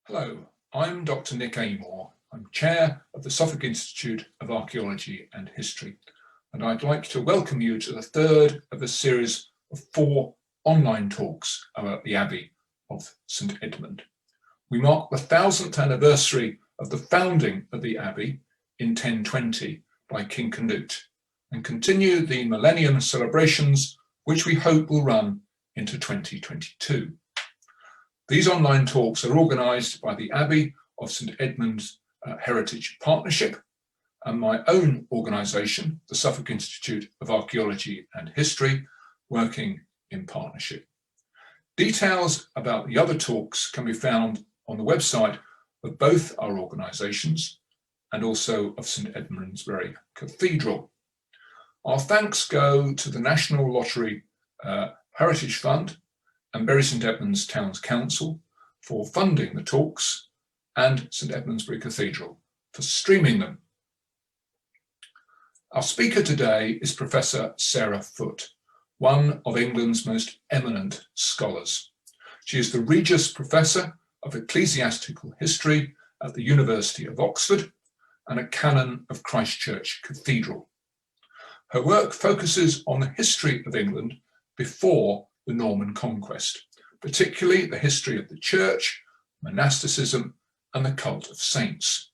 Hello, I'm Dr. Nick Amor. I'm Chair of the Suffolk Institute of Archaeology and History, and I'd like to welcome you to the third of a series of 4 online talks about the Abbey of St Edmund. We mark the 1000th anniversary of the founding of the Abbey in 1020 by King Canute, and continue the Millennium celebrations, which we hope will run into 2022. These online talks are organised by the Abbey of St Edmund's Heritage Partnership and my own organisation, the Suffolk Institute of Archaeology and History, working in partnership. Details about the other talks can be found on the website of both our organisations and also of St Edmund's very Cathedral. Our thanks go to the National Lottery Heritage Fund and Bury St Edmund's Towns Council for funding the talks, and St Edmundsbury Cathedral for streaming them. Our speaker today is Professor Sarah Foote, one of England's most eminent scholars. She is the Regius Professor of Ecclesiastical History at the University of Oxford and a Canon of Christ Church Cathedral. Her work focuses on the history of England before the Norman conquest, particularly the history of the church, monasticism, and the cult of saints,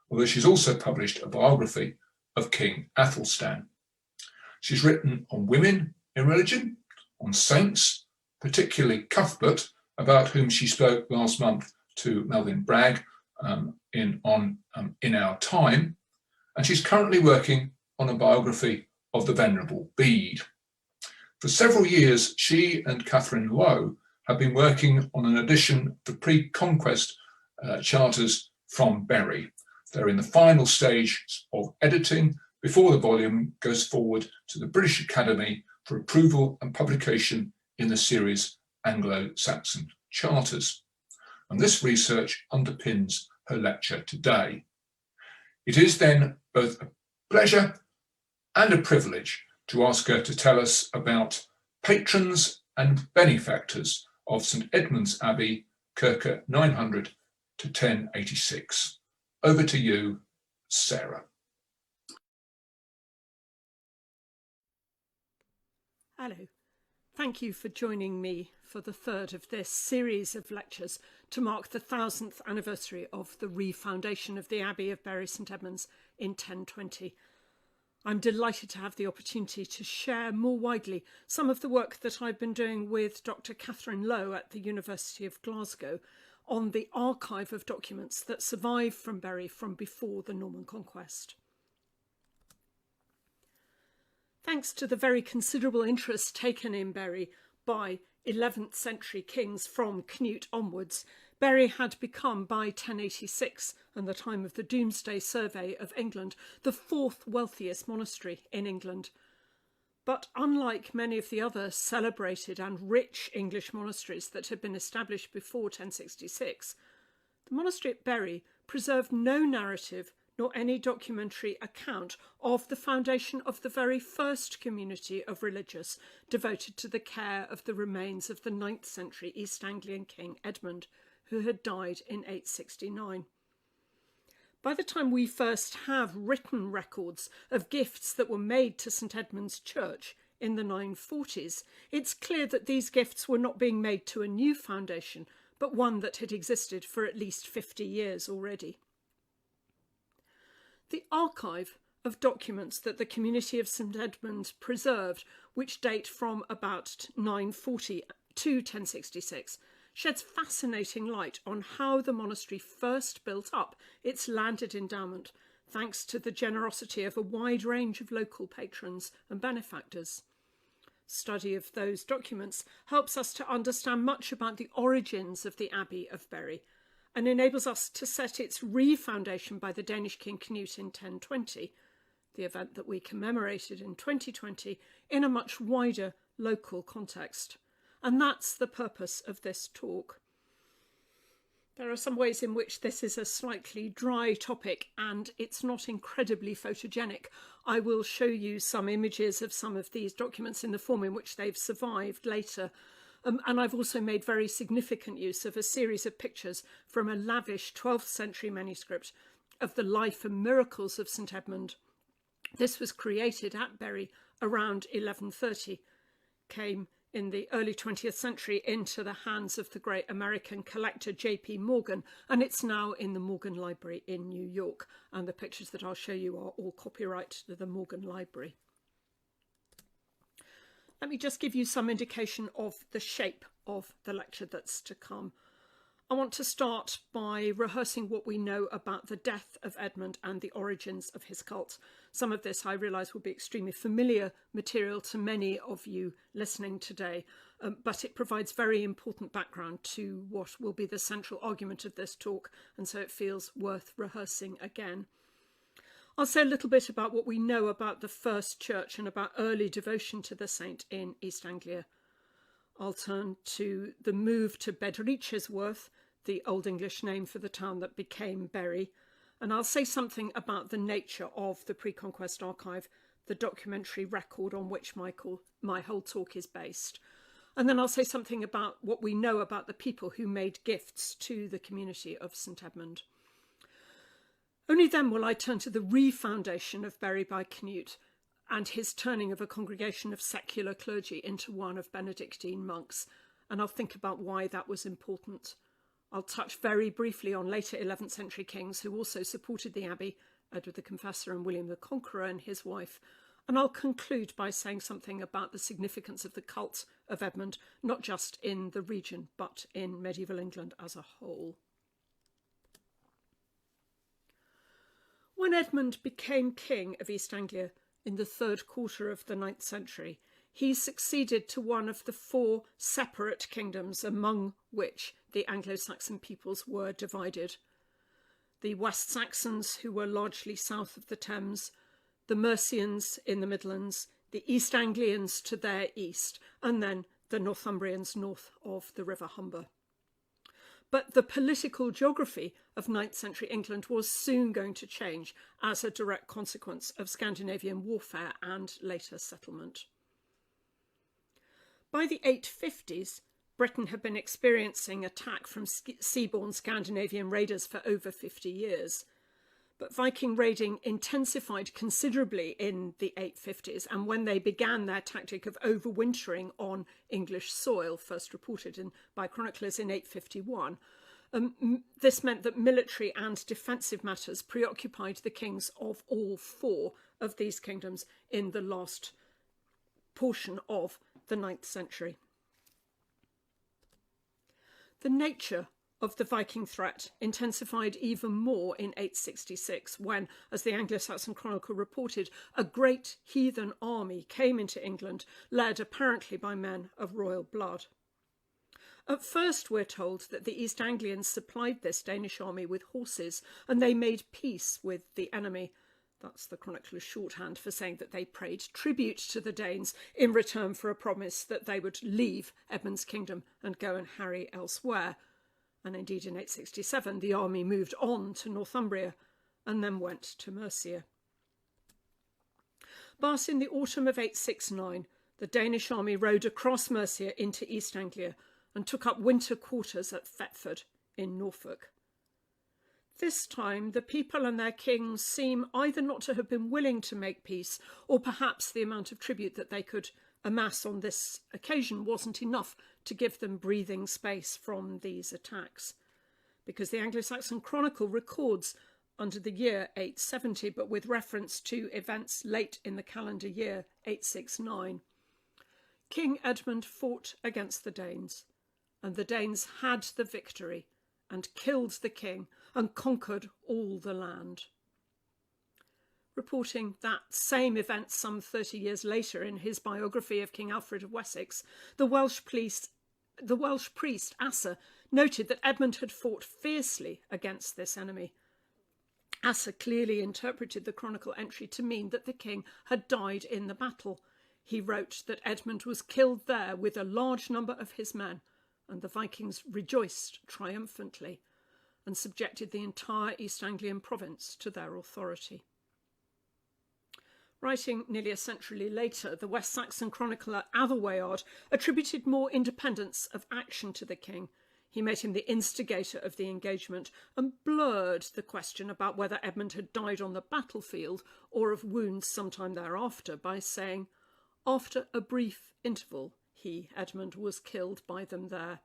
although she's also published a biography of King Athelstan. She's written on women in religion, on saints, particularly Cuthbert, about whom she spoke last month to Melvyn Bragg in Our Time, and she's currently working on a biography of the Venerable Bede. For several years, she and Catherine Lowe have been working on an edition of the pre-conquest charters from Bury. They're in the final stage of editing before the volume goes forward to the British Academy for approval and publication in the series Anglo-Saxon Charters. And this research underpins her lecture today. It is then both a pleasure and a privilege to ask her to tell us about patrons and benefactors of St Edmund's Abbey, circa 900 to 1086. Over to you, Sarah. Hello. Thank you for joining me for the third of this series of lectures to mark the 1000th anniversary of the refoundation of the Abbey of Bury St Edmunds in 1020. I'm delighted to have the opportunity to share more widely some of the work that I've been doing with Dr. Catherine Lowe at the University of Glasgow on the archive of documents that survive from Bury from before the Norman conquest. Thanks to the very considerable interest taken in Bury by 11th century kings from Canute onwards, Bury had become, by 1086 and the time of the Domesday Survey of England, the 4th wealthiest monastery in England. But unlike many of the other celebrated and rich English monasteries that had been established before 1066, the monastery at Bury preserved no narrative nor any documentary account of the foundation of the very first community of religious devoted to the care of the remains of the 9th century East Anglian king Edmund, who had died in 869. By the time we first have written records of gifts that were made to St Edmund's Church in the 940s, it's clear that these gifts were not being made to a new foundation, but one that had existed for at least 50 years already. The archive of documents that the community of St Edmund preserved, which date from about 940 to 1066, sheds fascinating light on how the monastery first built up its landed endowment, thanks to the generosity of a wide range of local patrons and benefactors. Study of those documents helps us to understand much about the origins of the Abbey of Bury and enables us to set its refoundation by the Danish king Canute in 1020, the event that we commemorated in 2020, in a much wider local context. And that's the purpose of this talk. There are some ways in which this is a slightly dry topic and it's not incredibly photogenic. I will show you some images of some of these documents in the form in which they've survived later. And I've also made very significant use of a series of pictures from a lavish 12th century manuscript of the life and miracles of St Edmund. This was created at Bury around 1130, came in the early 20th century into the hands of the great American collector J.P. Morgan, and it's now in the Morgan Library in New York. And the pictures that I'll show you are all copyright to the Morgan Library. Let me just give you some indication of the shape of the lecture that's to come. I want to start by rehearsing what we know about the death of Edmund and the origins of his cult. Some of this I realise will be extremely familiar material to many of you listening today, but it provides very important background to what will be the central argument of this talk, and so it feels worth rehearsing again. I'll say a little bit about what we know about the first church and about early devotion to the saint in East Anglia. I'll turn to the move to Bedreachesworth, the Old English name for the town that became Bury, and I'll say something about the nature of the pre-conquest archive, the documentary record on which my whole talk is based. And then I'll say something about what we know about the people who made gifts to the community of St Edmund. Only then will I turn to the refoundation of Bury by Canute and his turning of a congregation of secular clergy into one of Benedictine monks, and I'll think about why that was important. I'll touch very briefly on later 11th century kings who also supported the Abbey, Edward the Confessor and William the Conqueror and his wife, and I'll conclude by saying something about the significance of the cult of Edmund, not just in the region, but in medieval England as a whole. When Edmund became king of East Anglia in the third quarter of the 9th century, he succeeded to one of the 4 separate kingdoms among which the Anglo-Saxon peoples were divided. The West Saxons, who were largely south of the Thames, the Mercians in the Midlands, the East Anglians to their east, and then the Northumbrians north of the River Humber. But the political geography of 9th century England was soon going to change as a direct consequence of Scandinavian warfare and later settlement. By the 850s, Britain had been experiencing attack from seaborne Scandinavian raiders for over 50 years. But Viking raiding intensified considerably in the 850s, and when they began their tactic of overwintering on English soil, first reported by chroniclers in 851, this meant that military and defensive matters preoccupied the kings of all 4 of these kingdoms in the last portion of the 9th century. The nature of the Viking threat intensified even more in 866 when, as the Anglo-Saxon Chronicle reported, a great heathen army came into England, led apparently by men of royal blood. At first we're told that the East Anglians supplied this Danish army with horses and they made peace with the enemy. That's the chronicler's shorthand for saying that they paid tribute to the Danes in return for a promise that they would leave Edmund's kingdom and go and harry elsewhere. And indeed in 867 the army moved on to Northumbria and then went to Mercia. But in the autumn of 869 the Danish army rode across Mercia into East Anglia and took up winter quarters at Thetford in Norfolk. This time the people and their kings seem either not to have been willing to make peace, or perhaps the amount of tribute that they could amass on this occasion wasn't enough to give them breathing space from these attacks. Because the Anglo-Saxon Chronicle records under the year 870, but with reference to events late in the calendar year 869, King Edmund fought against the Danes, and the Danes had the victory and killed the king and conquered all the land. Reporting that same event some 30 years later in his biography of King Alfred of Wessex, the Welsh priest Asser noted that Edmund had fought fiercely against this enemy. Asser clearly interpreted the chronicle entry to mean that the king had died in the battle. He wrote that Edmund was killed there with a large number of his men, and the Vikings rejoiced triumphantly and subjected the entire East Anglian province to their authority. Writing nearly a century later, the West Saxon chronicler Athelweard attributed more independence of action to the king. He made him the instigator of the engagement and blurred the question about whether Edmund had died on the battlefield or of wounds sometime thereafter by saying, "After a brief interval, he, Edmund, was killed by them there."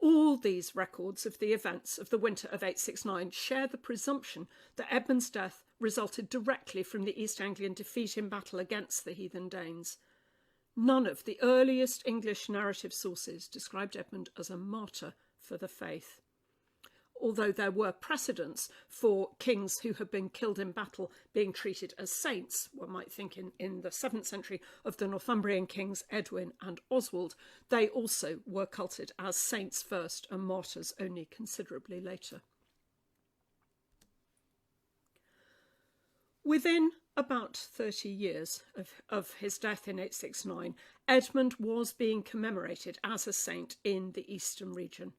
All these records of the events of the winter of 869 share the presumption that Edmund's death resulted directly from the East Anglian defeat in battle against the heathen Danes. None of the earliest English narrative sources described Edmund as a martyr for the faith. Although there were precedents for kings who had been killed in battle being treated as saints, one might think in the 7th century of the Northumbrian kings Edwin and Oswald, they also were culted as saints first and martyrs only considerably later. Within about 30 years of his death in 869, Edmund was being commemorated as a saint in the eastern region.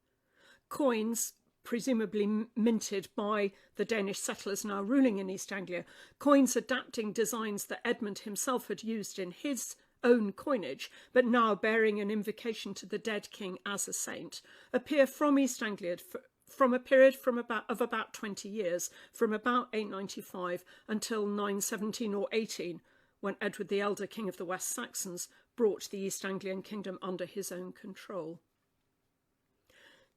Coins, presumably minted by the Danish settlers now ruling in East Anglia, coins adapting designs that Edmund himself had used in his own coinage, but now bearing an invocation to the dead king as a saint, appear from East Anglia from a period of about 20 years, from about 895 until 917 or 18, when Edward the Elder, king of the West Saxons, brought the East Anglian kingdom under his own control.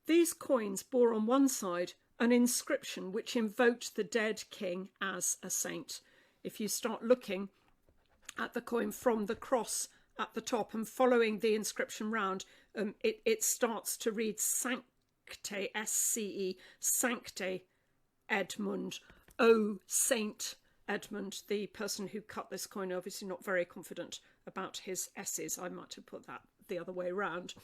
These coins bore on one side an inscription which invoked the dead king as a saint. If you start looking at the coin from the cross at the top and following the inscription round, it starts to read Sancte, S-C-E, Sancte Edmund, O Saint Edmund. The person who cut this coin obviously not very confident about his S's. I might have put that the other way round.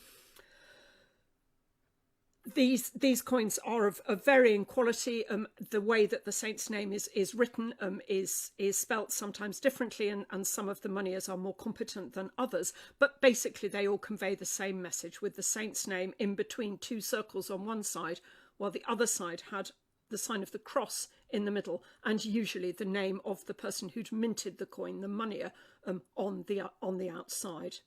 These coins are of varying quality. The way that the saint's name is written is spelt sometimes differently, and some of the moneyers are more competent than others. But basically, they all convey the same message, with the saint's name in between two circles on one side, while the other side had the sign of the cross in the middle, and usually the name of the person who'd minted the coin, the moneyer, on the outside.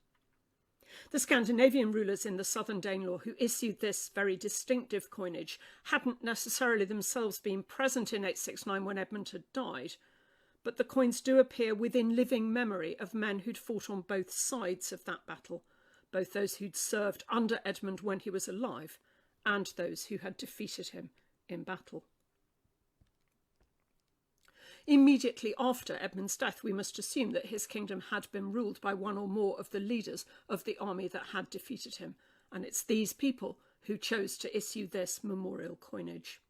The Scandinavian rulers in the southern Danelaw who issued this very distinctive coinage hadn't necessarily themselves been present in 869 when Edmund had died, but the coins do appear within living memory of men who'd fought on both sides of that battle, both those who'd served under Edmund when he was alive and those who had defeated him in battle. Immediately after Edmund's death, we must assume that his kingdom had been ruled by one or more of the leaders of the army that had defeated him, and it's these people who chose to issue this memorial coinage.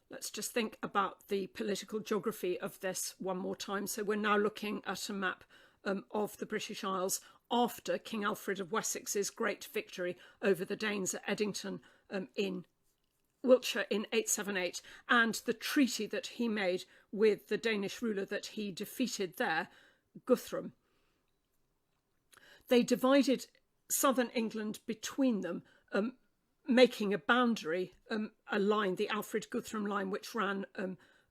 Let's just think about the political geography of this one more time. So we're now looking at a map of the British Isles after King Alfred of Wessex's great victory over the Danes at Eddington in Wiltshire in 878, and the treaty that he made with the Danish ruler that he defeated there, Guthrum. They divided southern England between them, making a boundary, a line, the Alfred-Guthrum line, which ran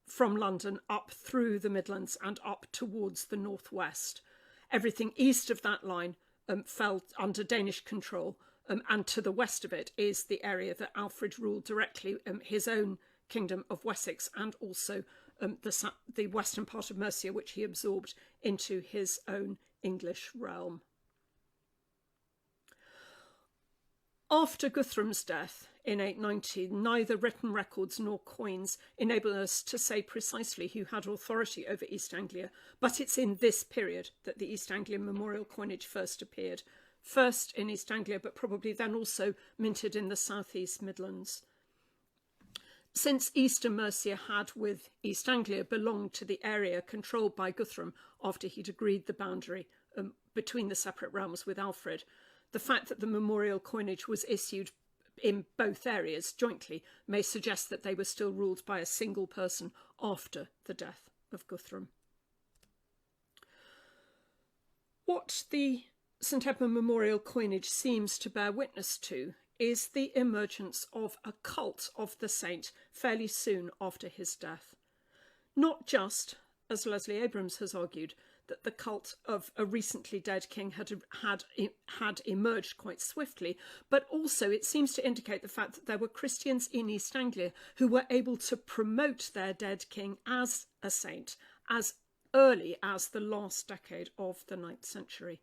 from London up through the Midlands and up towards the northwest. Everything east of that line fell under Danish control, and to the west of it is the area that Alfred ruled directly, his own kingdom of Wessex, and also the western part of Mercia, which he absorbed into his own English realm. After Guthrum's death in 890, neither written records nor coins enable us to say precisely who had authority over East Anglia, but it's in this period that the East Anglian memorial coinage first appeared, first in East Anglia, but probably then also minted in the southeast Midlands. Since Eastern Mercia had, with East Anglia, belonged to the area controlled by Guthrum after he'd agreed the boundary between the separate realms with Alfred, the fact that the memorial coinage was issued in both areas jointly may suggest that they were still ruled by a single person after the death of Guthrum. What the St Edmund memorial coinage seems to bear witness to is the emergence of a cult of the saint fairly soon after his death. Not just as Leslie Abrams has argued, that the cult of a recently dead king had emerged quite swiftly, but also it seems to indicate the fact that there were Christians in East Anglia who were able to promote their dead king as a saint as early as the last decade of the 9th century.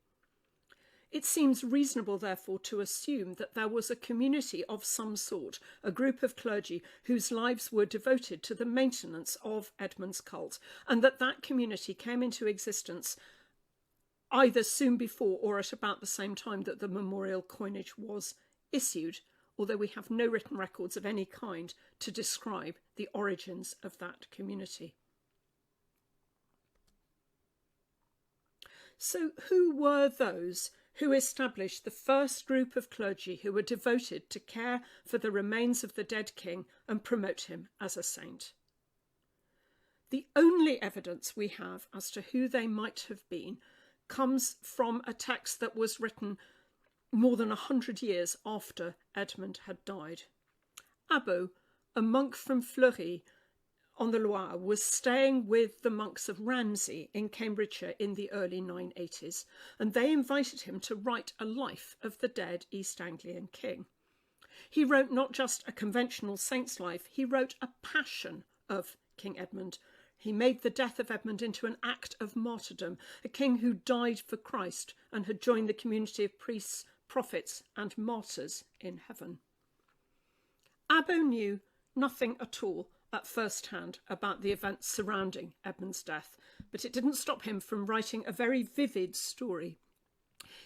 It seems reasonable, therefore, to assume that there was a community of some sort, a group of clergy whose lives were devoted to the maintenance of Edmund's cult, and that that community came into existence either soon before or at about the same time that the memorial coinage was issued, although we have no written records of any kind to describe the origins of that community. So who were those who established the first group of clergy who were devoted to care for the remains of the dead king and promote him as a saint? The only evidence we have as to who they might have been comes from a text that was written more than 100 years after Edmund had died. Abbey, a monk from Fleury on the Loire, was staying with the monks of Ramsey in Cambridgeshire in the early 980s, and they invited him to write a life of the dead East Anglian king. He wrote not just a conventional saint's life, he wrote a passion of King Edmund. He made the death of Edmund into an act of martyrdom, a king who died for Christ and had joined the community of priests, prophets and martyrs in heaven. Abbey knew nothing at all at first hand about the events surrounding Edmund's death, but it didn't stop him from writing a very vivid story.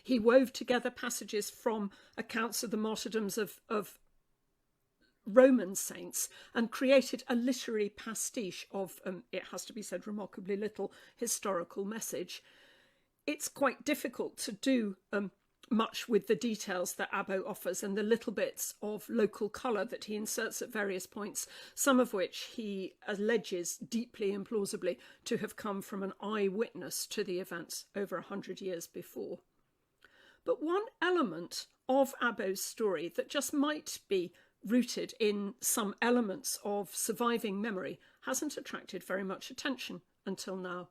He wove together passages from accounts of the martyrdoms of Roman saints and created a literary pastiche of, it has to be said, remarkably little historical message. It's quite difficult to do much with the details that Abbey offers and the little bits of local colour that he inserts at various points, some of which he alleges deeply implausibly to have come from an eyewitness to the events over 100 years before. But one element of Abbey's story that just might be rooted in some elements of surviving memory hasn't attracted very much attention until now.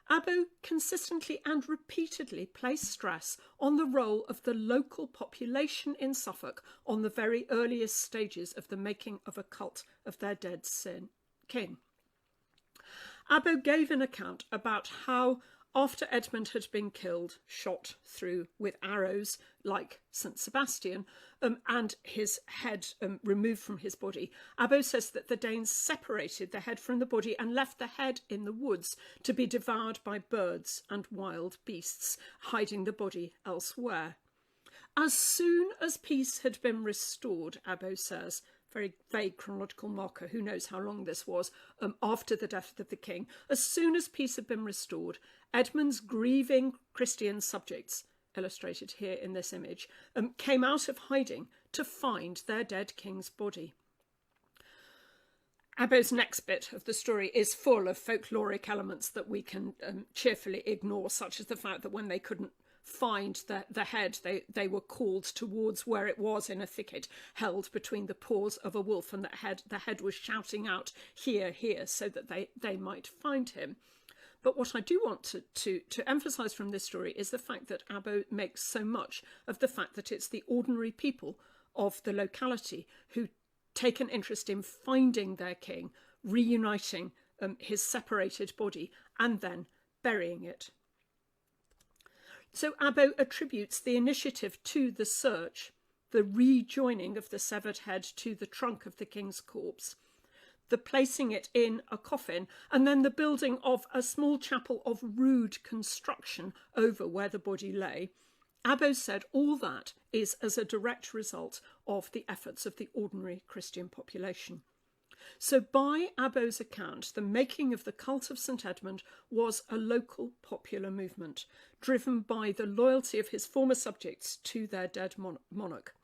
Abbey consistently and repeatedly placed stress on the role of the local population in Suffolk on the very earliest stages of the making of a cult of their dead king. Abbey gave an account about how, after Edmund had been killed, shot through with arrows like St. Sebastian, and his head removed from his body, Abbey says that the Danes separated the head from the body and left the head in the woods to be devoured by birds and wild beasts, hiding the body elsewhere. As soon as peace had been restored, Abbey says, very vague chronological marker, who knows how long this was, after the death of the king, as soon as peace had been restored, Edmund's grieving Christian subjects, illustrated here in this image, came out of hiding to find their dead king's body. Abbey's next bit of the story is full of folkloric elements that we can cheerfully ignore, such as the fact that when they couldn't find the head, they were called towards where it was in a thicket held between the paws of a wolf, and the head was shouting out, "Here, here," so that they might find him. But what I do want to emphasise from this story is the fact that Abbey makes so much of the fact that it's the ordinary people of the locality who take an interest in finding their king, reuniting his separated body, and then burying it. So Abbey attributes the initiative to the search, the rejoining of the severed head to the trunk of the king's corpse, the placing it in a coffin, and then the building of a small chapel of rude construction over where the body lay. Abbey said all that is as a direct result of the efforts of the ordinary Christian population. So by Abbey's account, the making of the cult of St. Edmund was a local popular movement, driven by the loyalty of his former subjects to their dead monarch.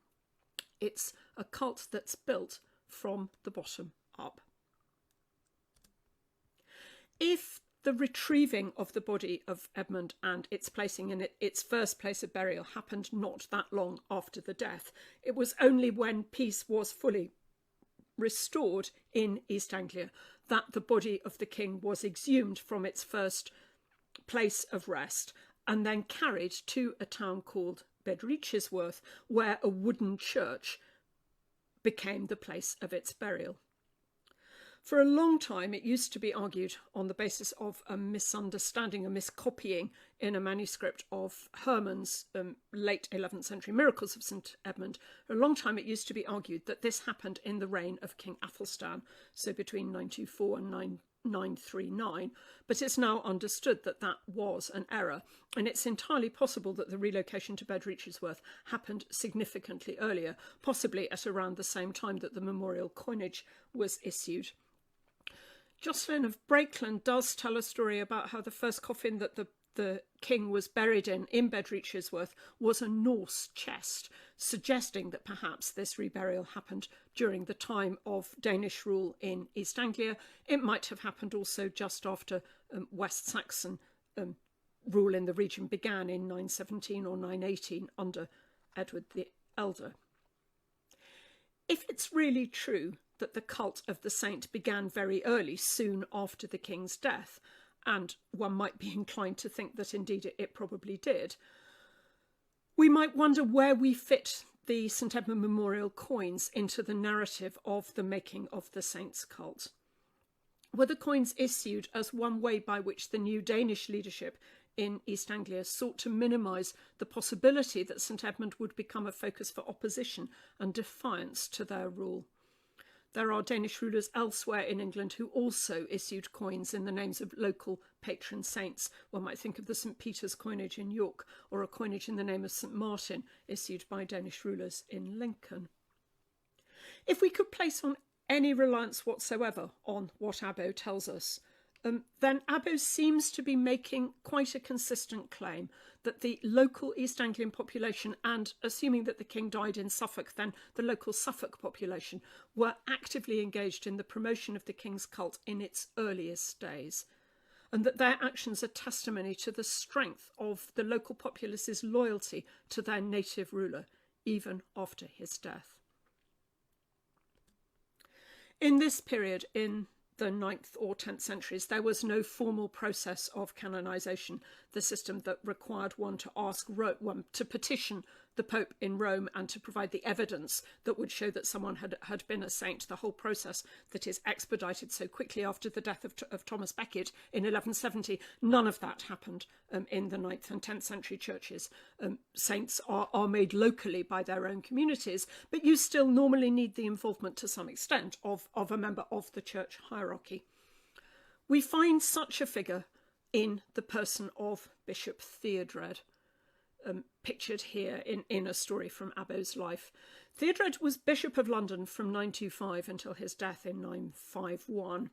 It's a cult that's built from the bottom up. If the retrieving of the body of Edmund and its placing in its first place of burial happened not that long after the death, it was only when peace was fully restored in East Anglia that the body of the king was exhumed from its first place of rest and then carried to a town called Bedreachesworth, where a wooden church became the place of its burial. For a long time, it used to be argued on the basis of a misunderstanding, a miscopying in a manuscript of Hermann's late 11th century Miracles of St Edmund. For a long time, it used to be argued that this happened in the reign of King Athelstan, so between 924 and 939, but it's now understood that that was an error, and it's entirely possible that the relocation to Bedreachesworth happened significantly earlier, possibly at around the same time that the memorial coinage was issued. Jocelyn of Brakeland does tell a story about how the first coffin that the king was buried in Bedreachesworth was a Norse chest, suggesting that perhaps this reburial happened during the time of Danish rule in East Anglia. It might have happened also just after West Saxon rule in the region began in 917 or 918 under Edward the Elder. If it's really true that the cult of the saint began very early, soon after the king's death, and one might be inclined to think that indeed it probably did, we might wonder where we fit the St Edmund memorial coins into the narrative of the making of the saint's cult. Were the coins issued as one way by which the new Danish leadership in East Anglia sought to minimise the possibility that St Edmund would become a focus for opposition and defiance to their rule? There are Danish rulers elsewhere in England who also issued coins in the names of local patron saints. One might think of the St Peter's coinage in York, or a coinage in the name of St Martin issued by Danish rulers in Lincoln. If we could place on any reliance whatsoever on what Abbey tells us, then Abbey seems to be making quite a consistent claim that the local East Anglian population, and assuming that the king died in Suffolk, then the local Suffolk population, were actively engaged in the promotion of the king's cult in its earliest days, and that their actions are testimony to the strength of the local populace's loyalty to their native ruler, even after his death. In this period, in the 9th or 10th centuries, there was no formal process of canonisation, the system that required one to one to petition the Pope in Rome and to provide the evidence that would show that someone had been a saint. The whole process that is expedited so quickly after the death of Thomas Becket in 1170, none of that happened in the 9th and 10th century churches. Saints are made locally by their own communities, but you still normally need the involvement to some extent of a member of the church hierarchy. We find such a figure in the person of Bishop Theodread, pictured here in a story from Abbey's life. Theodread was Bishop of London from 925 until his death in 951.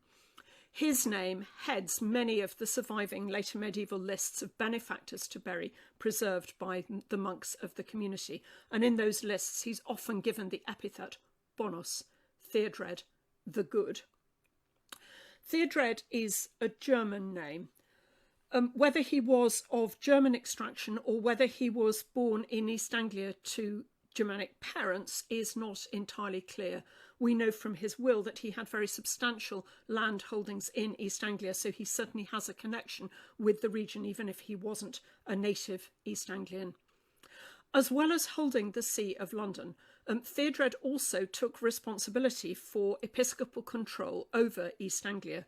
His name heads many of the surviving later medieval lists of benefactors to Bury, preserved by the monks of the community, and in those lists he's often given the epithet Bonus, Theodred, the Good. Theodred is a German name. Whether he was of German extraction or whether he was born in East Anglia to Germanic parents is not entirely clear. We know from his will that he had very substantial land holdings in East Anglia, so he certainly has a connection with the region, even if he wasn't a native East Anglian. As well as holding the See of London, Theodred also took responsibility for episcopal control over East Anglia.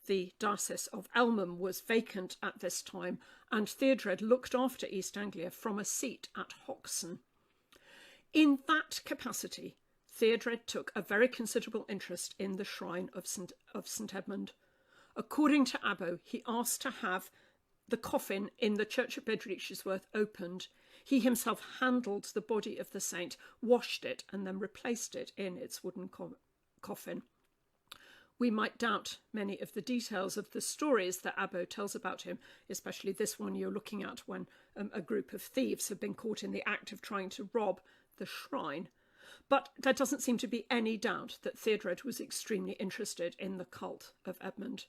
The Diocese of Elmham was vacant at this time, and Theodred looked after East Anglia from a seat at Hoxton. In that capacity, Theodred took a very considerable interest in the shrine of St Edmund. According to Abbey, he asked to have the coffin in the church at Bedreachesworth opened. He himself handled the body of the saint, washed it, and then replaced it in its wooden coffin. We might doubt many of the details of the stories that Abbey tells about him, especially this one you're looking at when a group of thieves have been caught in the act of trying to rob the shrine. But there doesn't seem to be any doubt that Theodred was extremely interested in the cult of Edmund.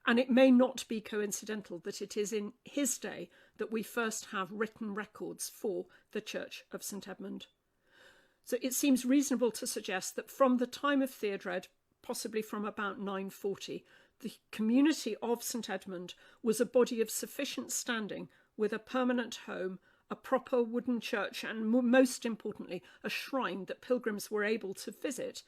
And it may not be coincidental that it is in his day that we first have written records for the Church of St Edmund. So it seems reasonable to suggest that from the time of Theodred, possibly from about 940, the community of St Edmund was a body of sufficient standing with a permanent home, a proper wooden church, and most importantly, a shrine that pilgrims were able to visit,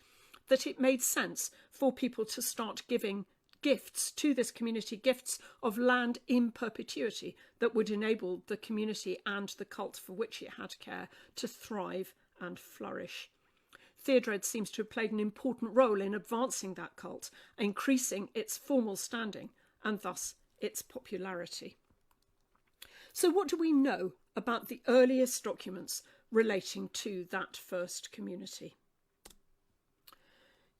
that it made sense for people to start giving gifts to this community, gifts of land in perpetuity that would enable the community and the cult for which it had care to thrive and flourish. Theodread seems to have played an important role in advancing that cult, increasing its formal standing and thus its popularity. So what do we know about the earliest documents relating to that first community?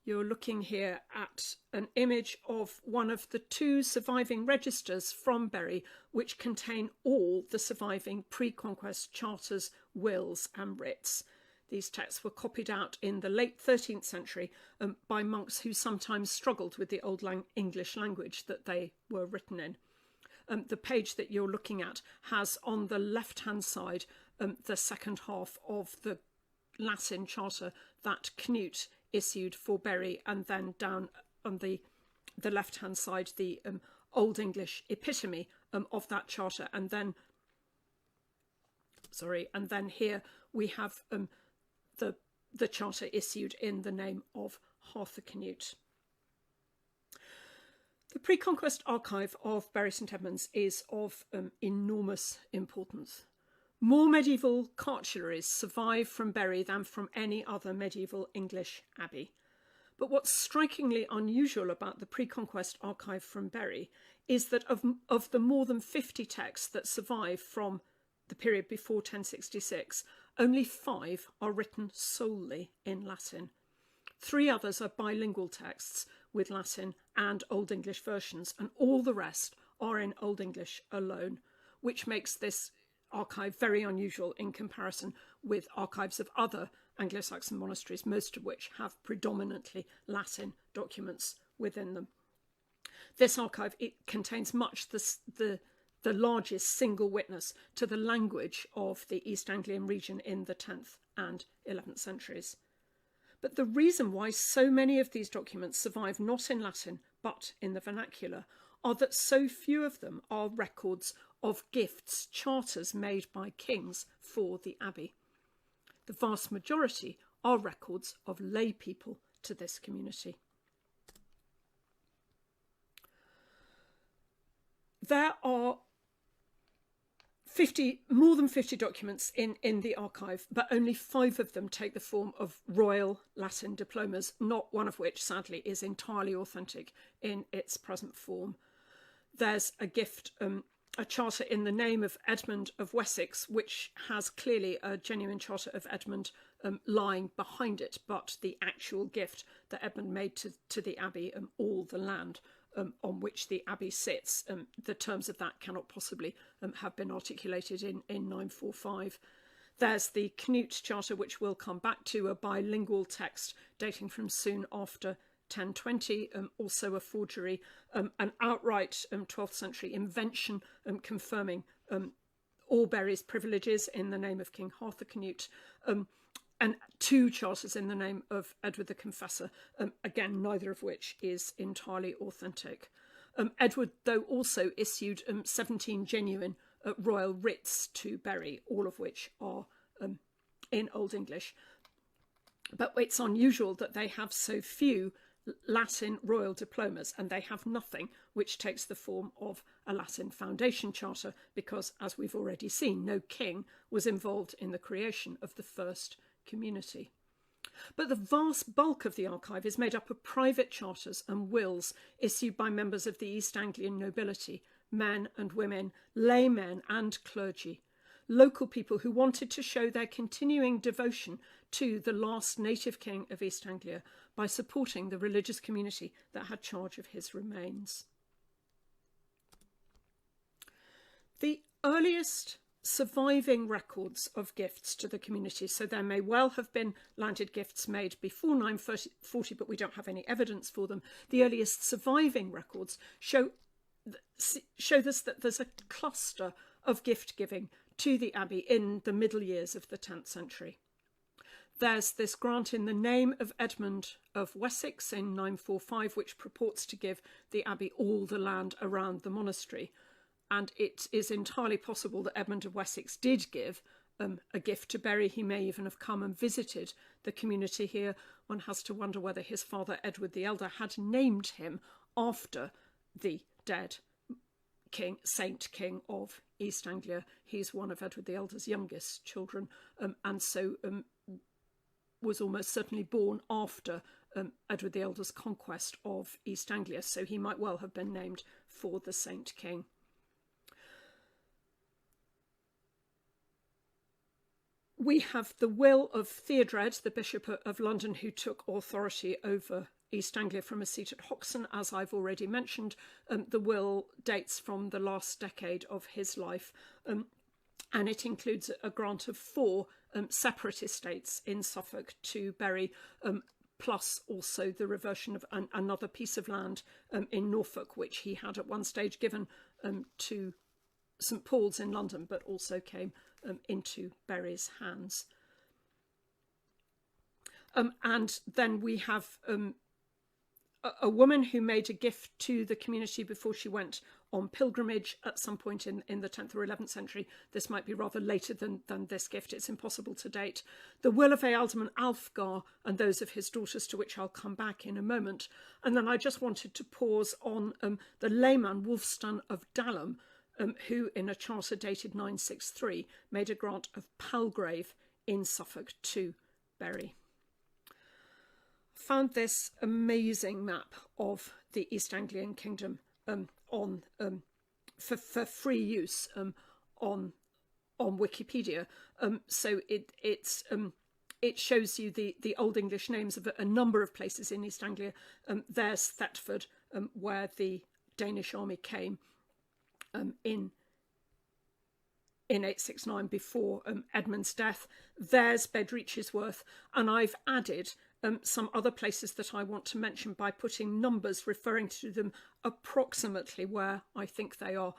You're looking here at an image of one of the two surviving registers from Bury, which contain all the surviving pre-conquest charters, wills and writs. These texts were copied out in the late 13th century by monks who sometimes struggled with the Old English language that they were written in. The page that you're looking at has on the left-hand side the second half of the Latin charter that Canute issued for Bury, and then down on the left-hand side the Old English epitome of that charter, and then here we have the charter issued in the name of Harthacnute. The pre-conquest archive of Bury St Edmunds is of enormous importance. More medieval cartularies survive from Bury than from any other medieval English abbey. But what's strikingly unusual about the pre-conquest archive from Bury is that of the more than 50 texts that survive from the period before 1066, only 5 are written solely in Latin. 3 others are bilingual texts with Latin and Old English versions, and all the rest are in Old English alone, which makes this archive very unusual in comparison with archives of other Anglo-Saxon monasteries, most of which have predominantly Latin documents within them. This archive, it contains much the largest single witness to the language of the East Anglian region in the 10th and 11th centuries. But the reason why so many of these documents survive not in Latin but in the vernacular are that so few of them are records of gifts, charters made by kings for the abbey. The vast majority are records of lay people to this community. There are more than 50 documents in the archive, but only 5 of them take the form of royal Latin diplomas, not one of which, sadly, is entirely authentic in its present form. There's a gift, a charter in the name of Edmund of Wessex, which has clearly a genuine charter of Edmund lying behind it, but the actual gift that Edmund made to the abbey, all the land on which the abbey sits, the terms of that cannot possibly have been articulated in 945. There's the Canute charter, which we'll come back to, a bilingual text dating from soon after 1020, also a forgery, an outright 12th century invention confirming all Bury's privileges in the name of King Harthacnute, and 2 charters in the name of Edward the Confessor, again, neither of which is entirely authentic. Edward, though, also issued 17 genuine royal writs to Bury, all of which are in Old English. But it's unusual that they have so few Latin royal diplomas, and they have nothing which takes the form of a Latin foundation charter, because, as we've already seen, no king was involved in the creation of the first community. But the vast bulk of the archive is made up of private charters and wills issued by members of the East Anglian nobility, men and women, laymen and clergy, local people who wanted to show their continuing devotion to the last native king of East Anglia by supporting the religious community that had charge of his remains. The earliest surviving records of gifts to the community, so there may well have been landed gifts made before 940, but we don't have any evidence for them. The earliest surviving records show us that there's a cluster of gift giving to the abbey in the middle years of the 10th century. there's this grant in the name of Edmund of Wessex in 945, which purports to give the abbey all the land around the monastery. And it is entirely possible that Edmund of Wessex did give a gift to Bury. He may even have come and visited the community here. One has to wonder whether his father, Edward the Elder, had named him after the dead king, Saint King of East Anglia. He's one of Edward the Elder's youngest children, and so was almost certainly born after Edward the Elder's conquest of East Anglia, so he might well have been named for the Saint King. We have the will of Theodread, the Bishop of London, who took authority over East Anglia from a seat at Hoxton, as I've already mentioned. The will dates from the last decade of his life, and it includes a grant of 4 separate estates in Suffolk to Bury, plus also the reversion of another piece of land in Norfolk, which he had at one stage given to St Paul's in London, but also came into Bury's hands. And then we have a woman who made a gift to the community before she went on pilgrimage at some point in the 10th or 11th century. This might be rather later than this gift. It's impossible to date. The will of Alderman Alfgar and those of his daughters, to which I'll come back in a moment. And then I just wanted to pause on the layman Wulfstan of Dalham, who in a charter dated 963 made a grant of Palgrave in Suffolk to Bury. Found this amazing map of the East Anglian Kingdom for free use on Wikipedia. So it shows you the Old English names of a number of places in East Anglia. There's Thetford, where the Danish army came in 869 before Edmund's death. There's Bedreachesworth, and I've added some other places that I want to mention by putting numbers referring to them approximately where I think they are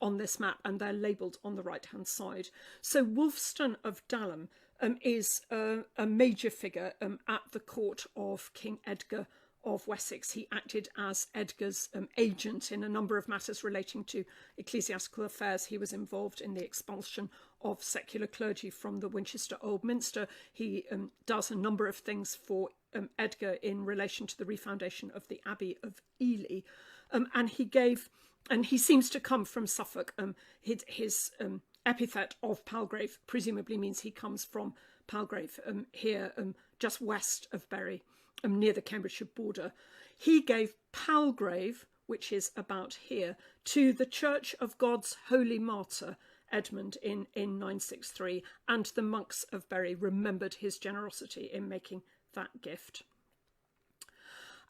on this map, and they're labelled on the right-hand side. So Wulfstan of Dalham is a major figure at the court of King Edgar of Wessex. He acted as Edgar's agent in a number of matters relating to ecclesiastical affairs. He was involved in the expulsion of secular clergy from the Winchester Old Minster. He does a number of things for Edgar in relation to the refoundation of the Abbey of Ely, and he seems to come from Suffolk. His epithet of Palgrave presumably means he comes from Palgrave, here just west of Bury, near the Cambridgeshire border. He gave Palgrave, which is about here, to the Church of God's Holy Martyr, Edmund, in 963, and the monks of Bury remembered his generosity in making that gift.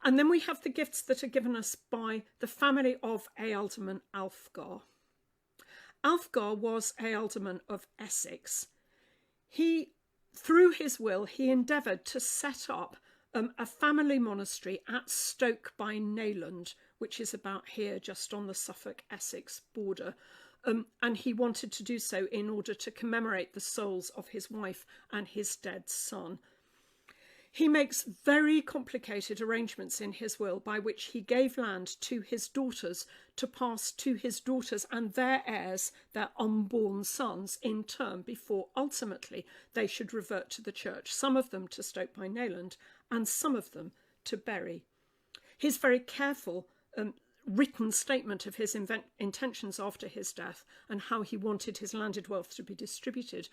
And then we have the gifts that are given us by the family of Ealdorman Alfgar. Alfgar was Ealdorman of Essex. Through his will, he endeavoured to set up a family monastery at Stoke by Nayland, which is about here, just on the Suffolk-Essex border. And he wanted to do so in order to commemorate the souls of his wife and his dead son. He makes very complicated arrangements in his will by which he gave land to his daughters to pass to his daughters and their heirs, their unborn sons, in turn, before ultimately they should revert to the church, some of them to Stoke by Nayland and some of them to Bury. His very careful written statement of his intentions after his death and how he wanted his landed wealth to be distributed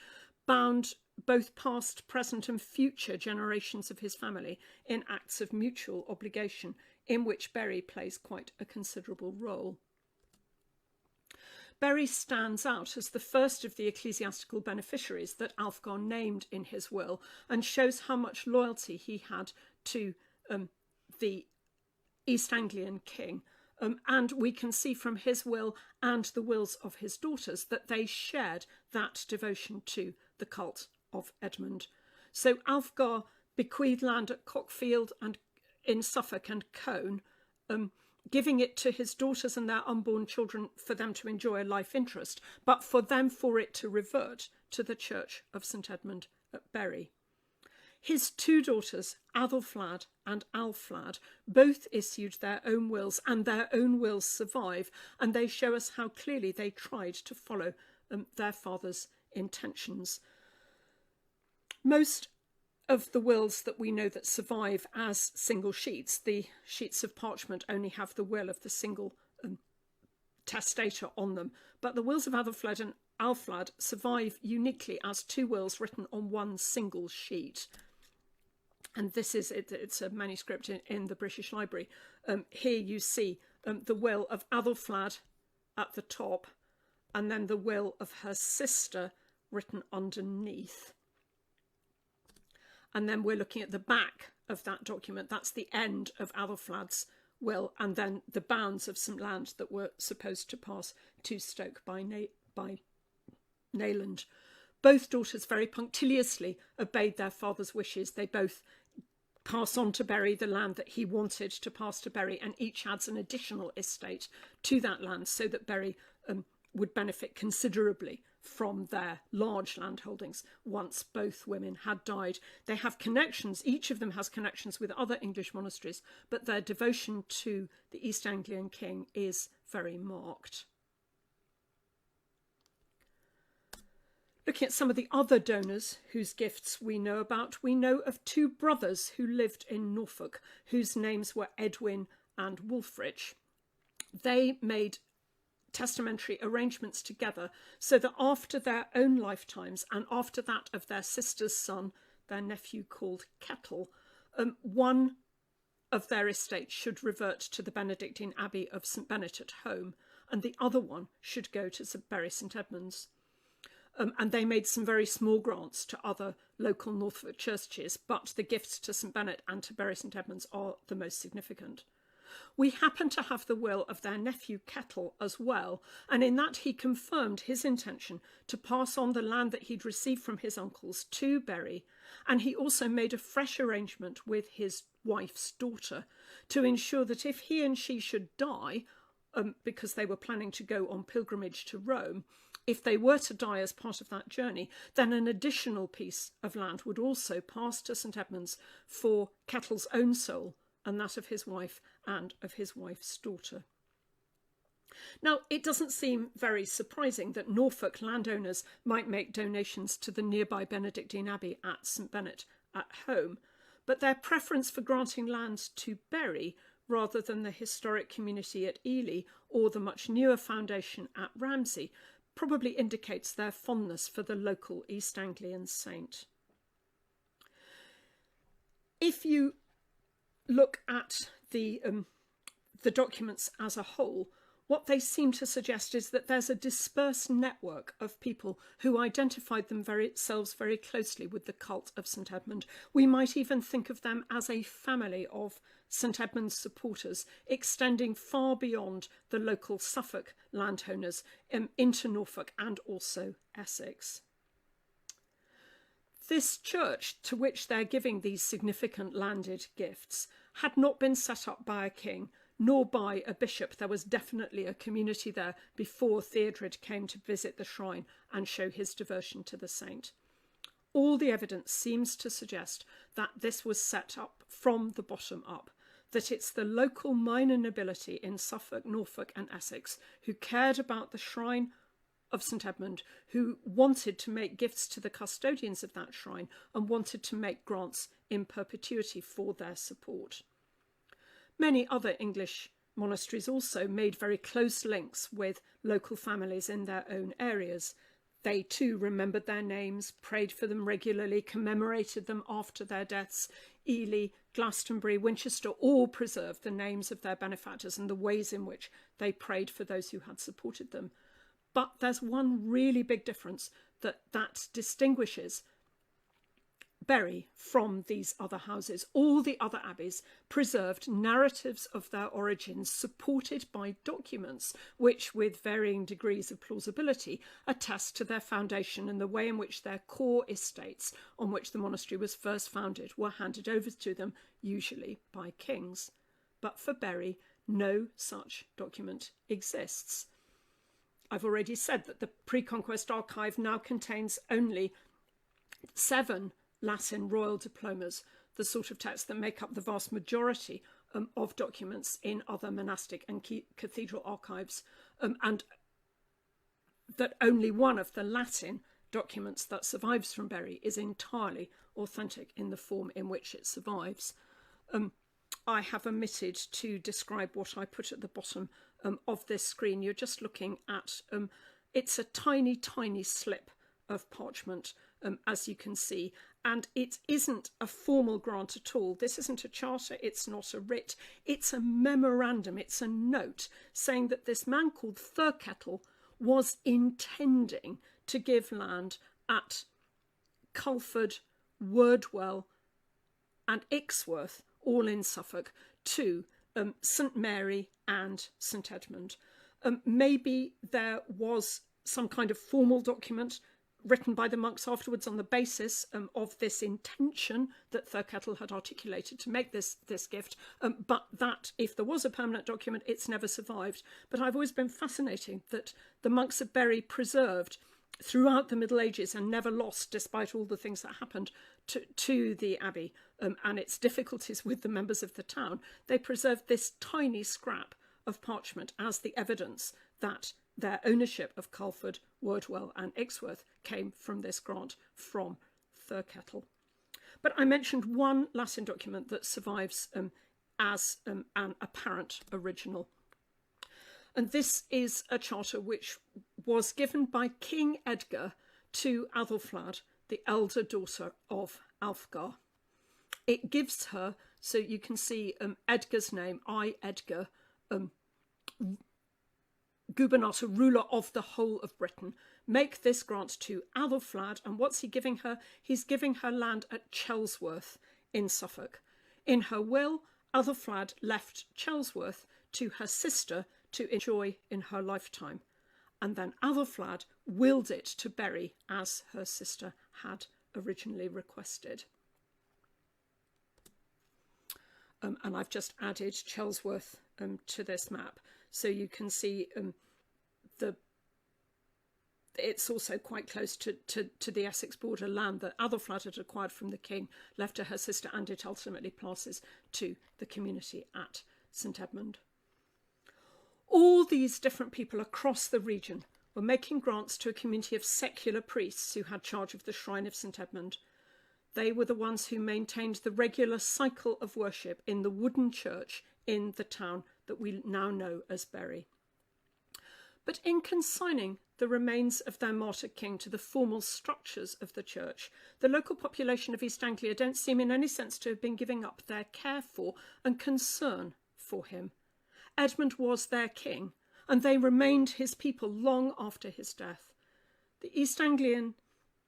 bound both past, present and future generations of his family in acts of mutual obligation, in which Bury plays quite a considerable role. Bury stands out as the first of the ecclesiastical beneficiaries that Alfgar named in his will, and shows how much loyalty he had to the East Anglian king. And we can see from his will and the wills of his daughters that they shared that devotion to the cult of Edmund. So Alfgar bequeathed land at Cockfield and in Suffolk and Colne, giving it to his daughters and their unborn children for them to enjoy a life interest, but for it to revert to the Church of St Edmund at Bury. His two daughters, Athelflaed and Alflad, both issued their own wills, and their own wills survive, and they show us how clearly they tried to follow their father's intentions. Most of the wills that we know that survive as single sheets, the sheets of parchment only have the will of the single testator on them, but the wills of Athelflaed and Alflad survive uniquely as two wills written on one single sheet. And this is, it's a manuscript in the British Library. Here you see the will of Athelflaed at the top, and then the will of her sister written underneath. And then we're looking at the back of that document. That's the end of Athelflaed's will, and then the bounds of some land that were supposed to pass to Stoke by Nayland. Both daughters very punctiliously obeyed their father's wishes. They both pass on to Berry the land that he wanted to pass to Berry, and each adds an additional estate to that land so that Berry would benefit considerably from their large landholdings once both women had died. They have connections, each of them has connections with other English monasteries, but their devotion to the East Anglian king is very marked. Looking at some of the other donors whose gifts we know about, we know of two brothers who lived in Norfolk, whose names were Edwin and Wulfrich. They made testamentary arrangements together so that after their own lifetimes and after that of their sister's son, their nephew called Kettle, one of their estates should revert to the Benedictine Abbey of St Bennet at home, and the other one should go to Bury St Edmunds. And they made some very small grants to other local Norfolk churches, but the gifts to St Bennet and to Bury St Edmunds are the most significant. We happen to have the will of their nephew Kettle as well, and in that he confirmed his intention to pass on the land that he'd received from his uncles to Bury, and he also made a fresh arrangement with his wife's daughter to ensure that if he and she should die, because they were planning to go on pilgrimage to Rome, if they were to die as part of that journey, then an additional piece of land would also pass to St Edmunds for Kettle's own soul and that of his wife and of his wife's daughter. Now, it doesn't seem very surprising that Norfolk landowners might make donations to the nearby Benedictine Abbey at St Bennet at home, but their preference for granting land to Bury rather than the historic community at Ely or the much newer foundation at Ramsey probably indicates their fondness for the local East Anglian saint. If you look at the documents as a whole, what they seem to suggest is that there's a dispersed network of people who identified themselves very closely with the cult of St Edmund. We might even think of them as a family of St Edmund's supporters, extending far beyond the local Suffolk landowners into Norfolk and also Essex. This church, to which they're giving these significant landed gifts, had not been set up by a king, nor by a bishop. There was definitely a community there before Theodread came to visit the shrine and show his devotion to the saint. All the evidence seems to suggest that this was set up from the bottom up, that it's the local minor nobility in Suffolk, Norfolk and Essex who cared about the shrine of St Edmund, who wanted to make gifts to the custodians of that shrine and wanted to make grants in perpetuity for their support. Many other English monasteries also made very close links with local families in their own areas. They too remembered their names, prayed for them regularly, commemorated them after their deaths. Ely, Glastonbury, Winchester all preserved the names of their benefactors and the ways in which they prayed for those who had supported them. But there's one really big difference that distinguishes Bury from these other houses. All the other abbeys preserved narratives of their origins supported by documents which, with varying degrees of plausibility, attest to their foundation and the way in which their core estates on which the monastery was first founded were handed over to them, usually by kings. But for Bury, no such document exists. I've already said that the pre-conquest archive now contains only 7 Latin royal diplomas, the sort of texts that make up the vast majority of documents in other monastic and cathedral archives, and that only one of the Latin documents that survives from Bury is entirely authentic in the form in which it survives. I have omitted to describe what I put at the bottom of this screen. You're just looking at, it's a tiny, tiny slip of parchment, as you can see, and it isn't a formal grant at all. This isn't a charter, it's not a writ, it's a memorandum, it's a note saying that this man called Thurkettle was intending to give land at Culford, Wordwell and Ixworth, all in Suffolk, to St Mary and St Edmund. Maybe there was some kind of formal document written by the monks afterwards on the basis of this intention that Thurkettle had articulated to make this gift, but that, if there was a permanent document, it's never survived. But I've always been fascinated that the monks of Bury preserved throughout the Middle Ages and never lost, despite all the things that happened to the Abbey and its difficulties with the members of the town, they preserved this tiny scrap of parchment as the evidence that their ownership of Culford, Wordwell and Ixworth came from this grant from Thurkettle. But I mentioned one Latin document that survives as an apparent original. And this is a charter which was given by King Edgar to Athelflaed, the elder daughter of Alfgar. It gives her, so you can see Edgar's name, I, Edgar, Gubernator, ruler of the whole of Britain, make this grant to Athelflaed. And what's he giving her? He's giving her land at Chelsworth in Suffolk. In her will, Athelflaed left Chelsworth to her sister to enjoy in her lifetime. And then Athelflaed willed it to Bury as her sister had originally requested. And I've just added Chelsworth to this map, so you can see it's also quite close to the Essex border land that Athelflaed had acquired from the king, left to her sister, and it ultimately passes to the community at St Edmund. All these different people across the region were making grants to a community of secular priests who had charge of the shrine of St Edmund. They were the ones who maintained the regular cycle of worship in the wooden church in the town that we now know as Bury. But in consigning the remains of their martyred king to the formal structures of the church, the local population of East Anglia don't seem in any sense to have been giving up their care for and concern for him. Edmund was their king, and they remained his people long after his death. The East Anglian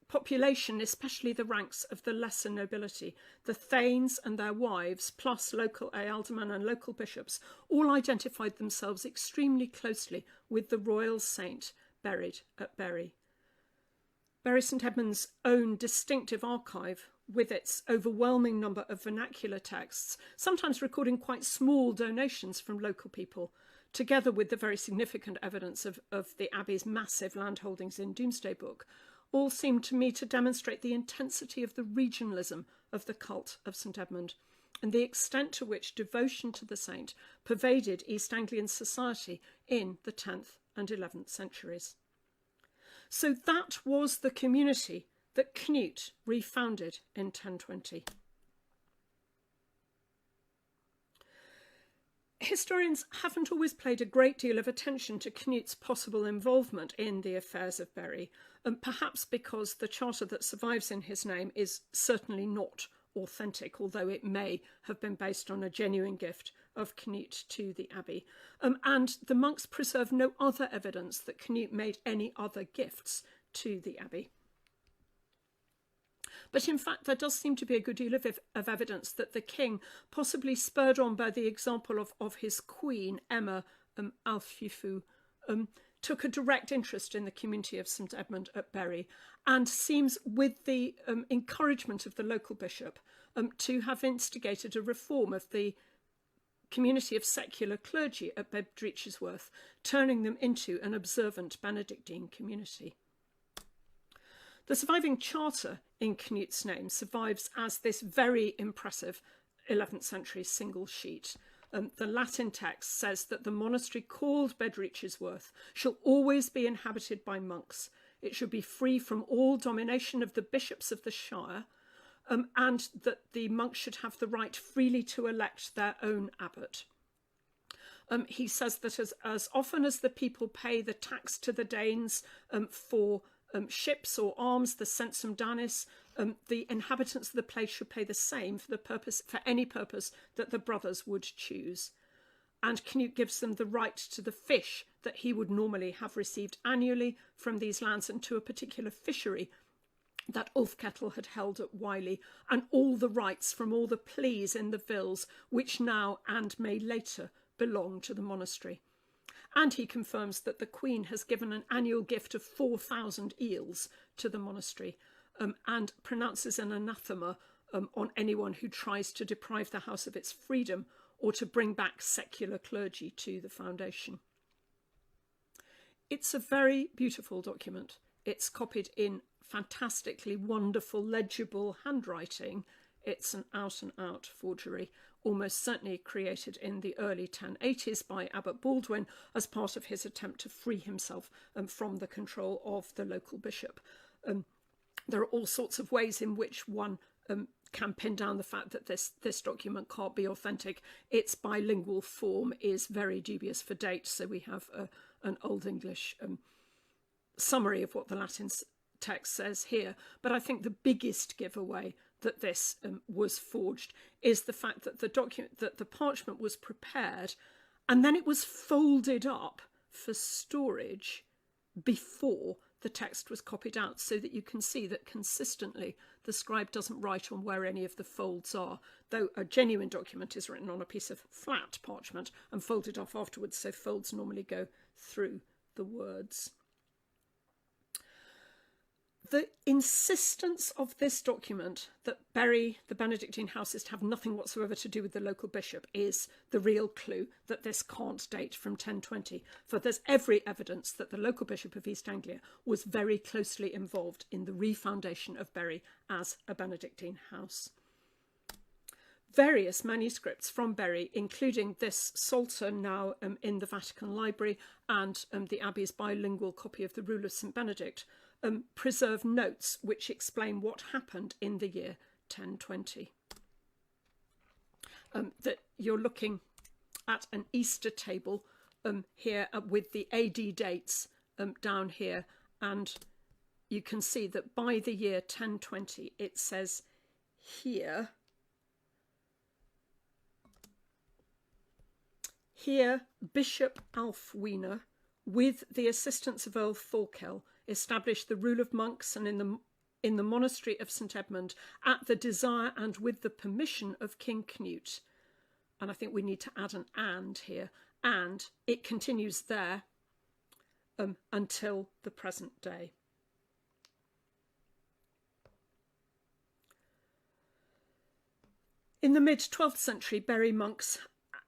population, especially the ranks of the lesser nobility, the thanes and their wives, plus local ealdormen and local bishops, all identified themselves extremely closely with the royal saint buried at Bury. Bury St Edmund's own distinctive archive, with its overwhelming number of vernacular texts, sometimes recording quite small donations from local people, together with the very significant evidence of the Abbey's massive landholdings in Domesday Book, all seem to me to demonstrate the intensity of the regionalism of the cult of St Edmund and the extent to which devotion to the saint pervaded East Anglian society in the 10th and 11th centuries. So that was the community that Canute refounded in 1020. Historians haven't always paid a great deal of attention to Canute's possible involvement in the affairs of Bury, and perhaps because the charter that survives in his name is certainly not authentic, although it may have been based on a genuine gift of Canute to the Abbey. And the monks preserve no other evidence that Canute made any other gifts to the Abbey. But in fact, there does seem to be a good deal of evidence that the king, possibly spurred on by the example of his queen, Emma Alfifu, took a direct interest in the community of St Edmund at Bury, and seems, with the encouragement of the local bishop, to have instigated a reform of the community of secular clergy at Bedreachesworth, turning them into an observant Benedictine community. The surviving charter in Cnute's name survives as this very impressive 11th century single sheet. The Latin text says that the monastery called Bedrichesworth shall always be inhabited by monks. It should be free from all domination of the bishops of the shire, and that the monks should have the right freely to elect their own abbot. He says that as often as the people pay the tax to the Danes for ships or arms, the censum danis, the inhabitants of the place should pay the same for any purpose that the brothers would choose. And Cnut gives them the right to the fish that he would normally have received annually from these lands, and to a particular fishery that Ulfkettel had held at Wiley, and all the rights from all the pleas in the vills, which now and may later belong to the monastery. And he confirms that the Queen has given an annual gift of 4,000 eels to the monastery, and pronounces an anathema on anyone who tries to deprive the house of its freedom or to bring back secular clergy to the foundation. It's a very beautiful document. It's copied in fantastically wonderful, legible handwriting. It's an out-and-out forgery, almost certainly created in the early 1080s by Abbot Baldwin as part of his attempt to free himself from the control of the local bishop. There are all sorts of ways in which one can pin down the fact that this document can't be authentic. Its bilingual form is very dubious for date, so we have an Old English summary of what the Latin text says here. But I think the biggest giveaway that this was forged is the fact that the parchment was prepared and then it was folded up for storage before the text was copied out, so that you can see that consistently the scribe doesn't write on where any of the folds are, though a genuine document is written on a piece of flat parchment and folded off afterwards, so folds normally go through the words. The insistence of this document that Bury, the Benedictine house, is to have nothing whatsoever to do with the local bishop is the real clue that this can't date from 1020, for there's every evidence that the local bishop of East Anglia was very closely involved in the refoundation of Bury as a Benedictine house. Various manuscripts from Bury, including this Psalter now in the Vatican Library and the Abbey's bilingual copy of the Rule of St Benedict, preserve notes which explain what happened in the year 1020. That you're looking at an Easter table here with the AD dates down here, and you can see that by the year 1020 it says here, Bishop Alfwine, with the assistance of Earl Thorkel, established the rule of monks, and in the monastery of St Edmund, at the desire and with the permission of King Cnut. And I think we need to add an "and" here. And it continues there until the present day. In the mid-12th century, Bury monks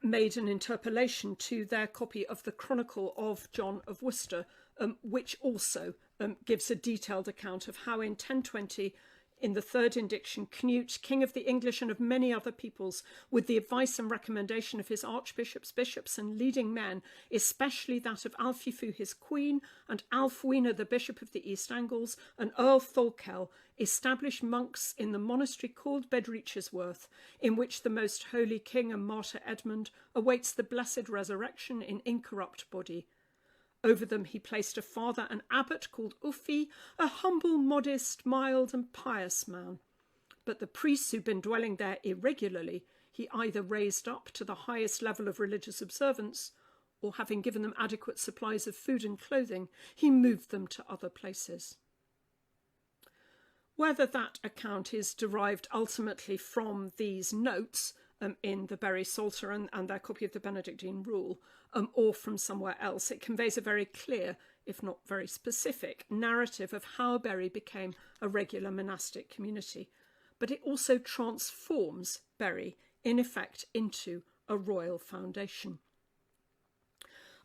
made an interpolation to their copy of the Chronicle of John of Worcester, which also gives a detailed account of how in 1020, in the third indiction, Cnut, king of the English and of many other peoples, with the advice and recommendation of his archbishops, bishops and leading men, especially that of Alfifu his queen, and Alfwine the bishop of the East Angles, and Earl Thorkel, established monks in the monastery called Bedrichesworth, in which the most holy king and martyr Edmund awaits the blessed resurrection in incorrupt body. Over them he placed a father and abbot called Uffi, a humble, modest, mild and pious man. But the priests who'd been dwelling there irregularly, he either raised up to the highest level of religious observance, or having given them adequate supplies of food and clothing, he moved them to other places. Whether that account is derived ultimately from these notes in the Bury Psalter and their copy of the Benedictine Rule, or from somewhere else, it conveys a very clear, if not very specific, narrative of how Bury became a regular monastic community. But it also transforms Bury, in effect, into a royal foundation.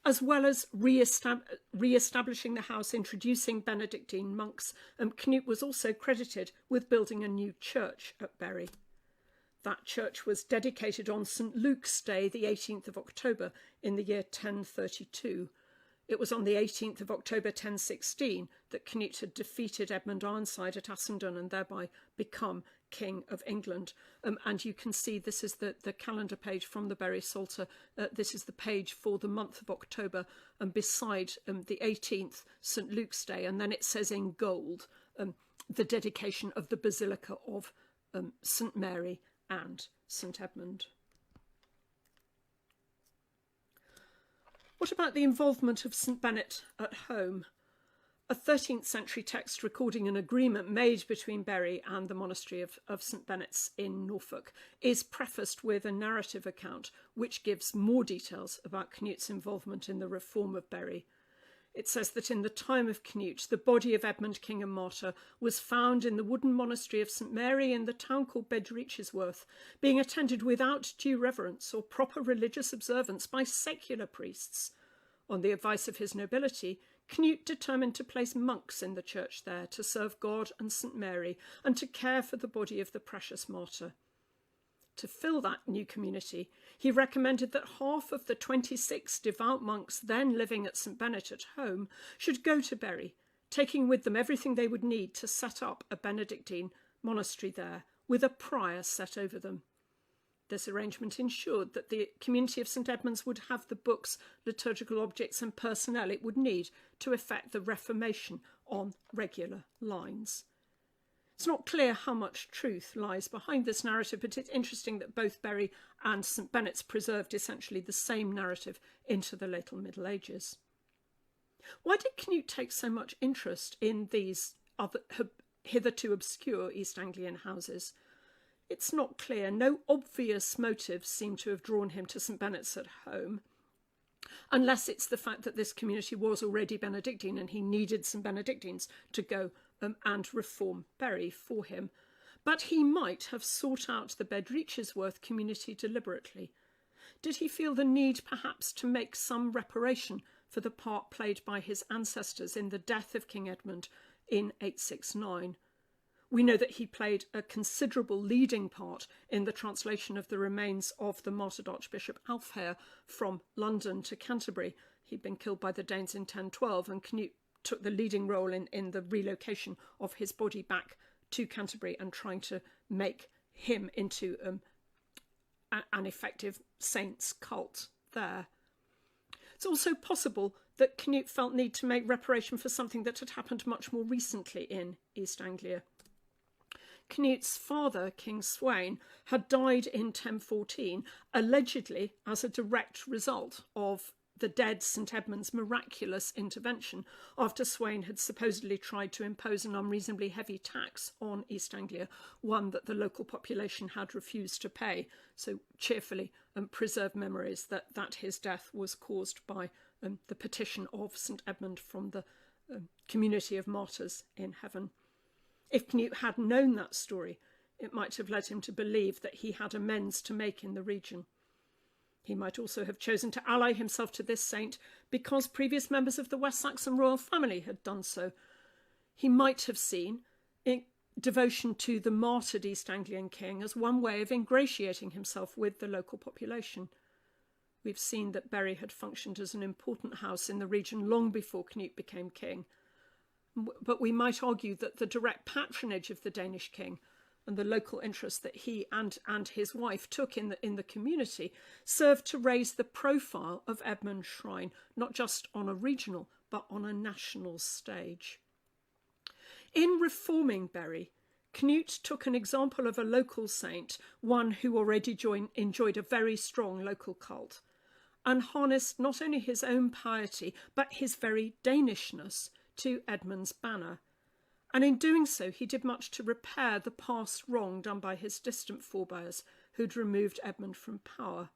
As well as re-establishing the house, introducing Benedictine monks, Canute was also credited with building a new church at Bury. That church was dedicated on St Luke's Day, the 18th of October, in the year 1032. It was on the 18th of October 1016 that Canute had defeated Edmund Ironside at Assendon and thereby become King of England. And you can see this is the calendar page from the Bury Psalter. This is the page for the month of October, and beside the 18th, St Luke's Day, and then it says in gold the dedication of the Basilica of St Mary and St Edmund. What about the involvement of St Bennet at home? A 13th century text recording an agreement made between Bury and the monastery of St Benet's in Norfolk is prefaced with a narrative account which gives more details about Canute's involvement in the reform of Bury. It says that in the time of Canute, the body of Edmund, king and martyr, was found in the wooden monastery of St Mary in the town called Bedreachesworth, being attended without due reverence or proper religious observance by secular priests. On the advice of his nobility, Canute determined to place monks in the church there to serve God and St Mary and to care for the body of the precious martyr. To fill that new community, he recommended that half of the 26 devout monks then living at St Bennet at home should go to Bury, taking with them everything they would need to set up a Benedictine monastery there, with a prior set over them. This arrangement ensured that the community of St Edmunds would have the books, liturgical objects and personnel it would need to effect the Reformation on regular lines. It's not clear how much truth lies behind this narrative, but it's interesting that both Bury and St Benet's preserved essentially the same narrative into the late Middle Ages. Why did Canute take so much interest in these other, hitherto obscure East Anglian houses? It's not clear. No obvious motives seem to have drawn him to St Benet's at home, unless it's the fact that this community was already Benedictine and he needed some Benedictines to go and reform Bury for him. But he might have sought out the Bedreachesworth community deliberately. Did he feel the need perhaps to make some reparation for the part played by his ancestors in the death of King Edmund in 869? We know that he played a considerable leading part in the translation of the remains of the martyred Archbishop Alfhere from London to Canterbury. He'd been killed by the Danes in 1012, and Canute took the leading role in the relocation of his body back to Canterbury and trying to make him into an effective saint's cult there. It's also possible that Canute felt need to make reparation for something that had happened much more recently in East Anglia. Canute's father, King Sweyn, had died in 1014, allegedly as a direct result of the dead St Edmund's miraculous intervention after Sweyn had supposedly tried to impose an unreasonably heavy tax on East Anglia, one that the local population had refused to pay. So cheerfully preserve memories that his death was caused by the petition of St Edmund from the community of martyrs in heaven. If Canute had known that story, it might have led him to believe that he had amends to make in the region. He might also have chosen to ally himself to this saint because previous members of the West Saxon royal family had done so. He might have seen devotion to the martyred East Anglian king as one way of ingratiating himself with the local population. We've seen that Bury had functioned as an important house in the region long before Canute became king. But we might argue that the direct patronage of the Danish king and the local interest that he and his wife took in the community served to raise the profile of Edmund's shrine, not just on a regional, but on a national stage. In reforming Bury, Canute took an example of a local saint, one who already enjoyed a very strong local cult, and harnessed not only his own piety, but his very Danishness to Edmund's banner. And in doing so, he did much to repair the past wrong done by his distant forebears who'd removed Edmund from power.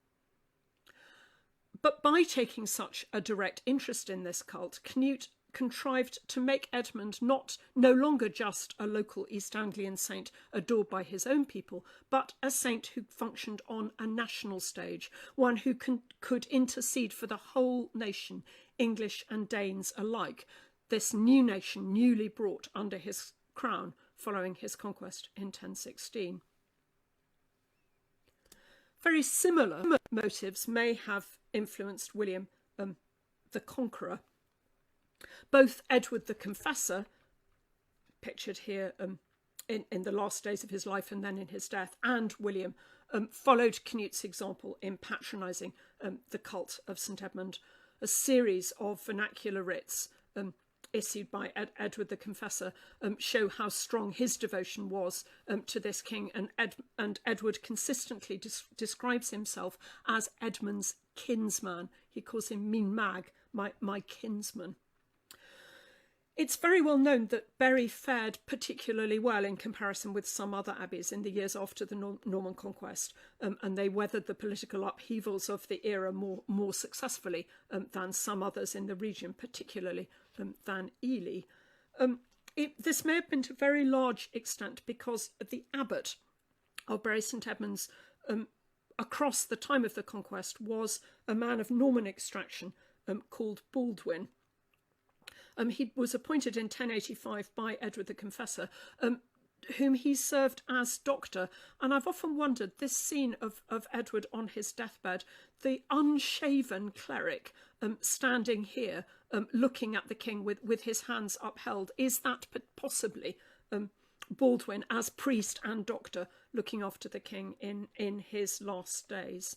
But by taking such a direct interest in this cult, Canute contrived to make Edmund no longer just a local East Anglian saint adored by his own people, but a saint who functioned on a national stage, one who could intercede for the whole nation, English and Danes alike, this new nation newly brought under his crown following his conquest in 1016. Very similar motives may have influenced William the Conqueror. Both Edward the Confessor, pictured here in the last days of his life and then in his death, and William followed Canute's example in patronising the cult of St Edmund. A series of vernacular writs issued by Edward the Confessor show how strong his devotion was to this king, and Edward consistently describes himself as Edmund's kinsman. He calls him Min Mag, my kinsman. It's very well known that Bury fared particularly well in comparison with some other abbeys in the years after the Norman conquest, and they weathered the political upheavals of the era more successfully than some others in the region, particularly than Ely. This may have been to a very large extent because the abbot of Bury St Edmunds across the time of the conquest was a man of Norman extraction called Baldwin. He was appointed in 1085 by Edward the Confessor, whom he served as doctor. And I've often wondered, this scene of Edward on his deathbed, the unshaven cleric standing here, looking at the king with his hands upheld, is that possibly Baldwin as priest and doctor looking after the king in his last days?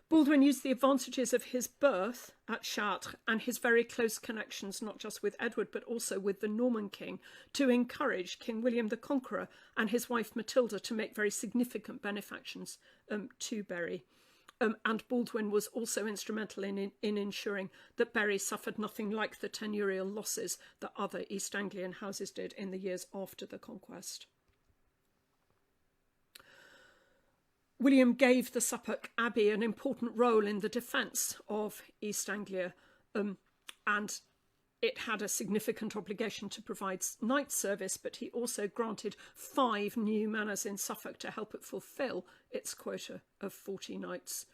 Baldwin used the advantages of his birth at Chartres and his very close connections, not just with Edward, but also with the Norman king, to encourage King William the Conqueror and his wife Matilda to make very significant benefactions to Bury. And Baldwin was also instrumental in ensuring that Bury suffered nothing like the tenurial losses that other East Anglian houses did in the years after the conquest. William gave the Suffolk Abbey an important role in the defence of East Anglia, and it had a significant obligation to provide night service, but he also granted 5 new manors in Suffolk to help it fulfil its quota of 40 knights.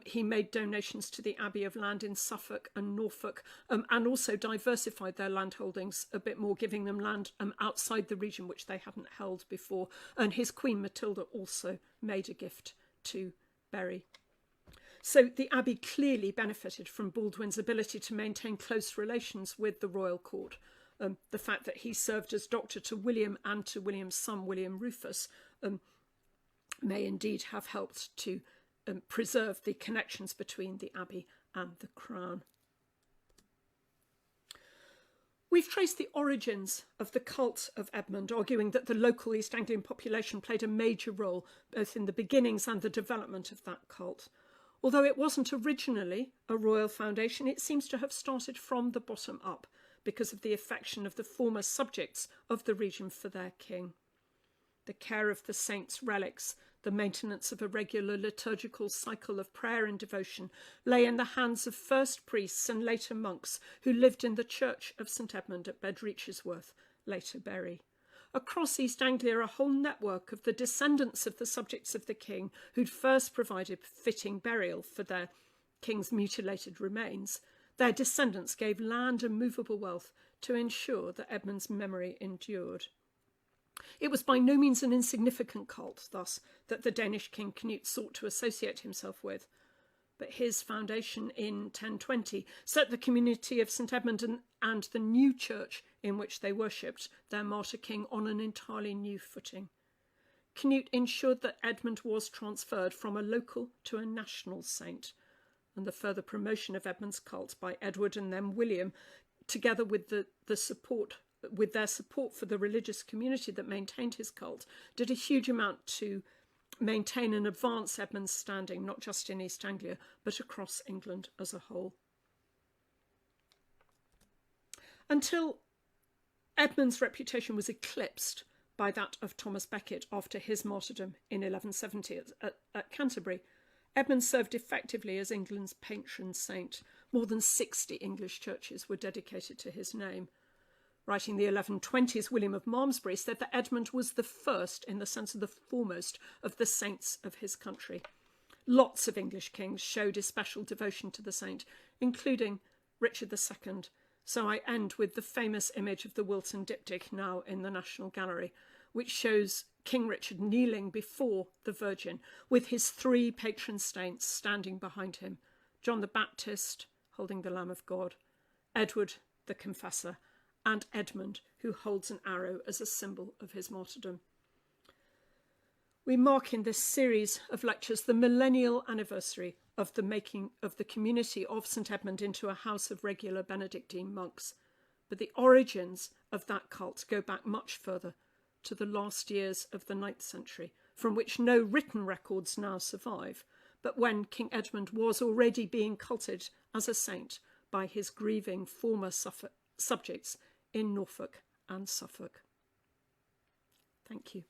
He made donations to the Abbey of land in Suffolk and Norfolk, and also diversified their land holdings a bit more, giving them land outside the region which they hadn't held before. And his Queen Matilda also made a gift to Bury. So the Abbey clearly benefited from Baldwin's ability to maintain close relations with the royal court. The fact that he served as doctor to William and to William's son, William Rufus, may indeed have helped to preserve the connections between the Abbey and the Crown. We've traced the origins of the cult of Edmund, arguing that the local East Anglian population played a major role both in the beginnings and the development of that cult. Although it wasn't originally a royal foundation, it seems to have started from the bottom up because of the affection of the former subjects of the region for their king. The care of the saints' relics, the maintenance of a regular liturgical cycle of prayer and devotion lay in the hands of first priests and later monks who lived in the church of St Edmund at Bedreachesworth, later Bury. Across East Anglia, a whole network of the descendants of the subjects of the king who'd first provided fitting burial for their king's mutilated remains, their descendants gave land and movable wealth to ensure that Edmund's memory endured. It was by no means an insignificant cult, thus, that the Danish king Canute sought to associate himself with. But his foundation in 1020 set the community of St Edmund and the new church in which they worshipped their martyr king on an entirely new footing. Canute ensured that Edmund was transferred from a local to a national saint, and the further promotion of Edmund's cult by Edward and then William, together with their support for the religious community that maintained his cult, did a huge amount to maintain and advance Edmund's standing, not just in East Anglia, but across England as a whole. Until Edmund's reputation was eclipsed by that of Thomas Becket after his martyrdom in 1170 at Canterbury, Edmund served effectively as England's patron saint, More than 60 English churches were dedicated to his name. Writing the 1120s, William of Malmesbury said that Edmund was the first, in the sense of the foremost, of the saints of his country. Lots of English kings showed especial devotion to the saint, including Richard II. So I end with the famous image of the Wilton diptych, now in the National Gallery, which shows King Richard kneeling before the Virgin with his 3 patron saints standing behind him: John the Baptist holding the Lamb of God, Edward the Confessor, and Edmund, who holds an arrow as a symbol of his martyrdom. We mark in this series of lectures the millennial anniversary of the making of the community of St Edmund into a house of regular Benedictine monks. But the origins of that cult go back much further, to the last years of the 9th century, from which no written records now survive, but when King Edmund was already being culted as a saint by his grieving former subjects in Norfolk and Suffolk. Thank you.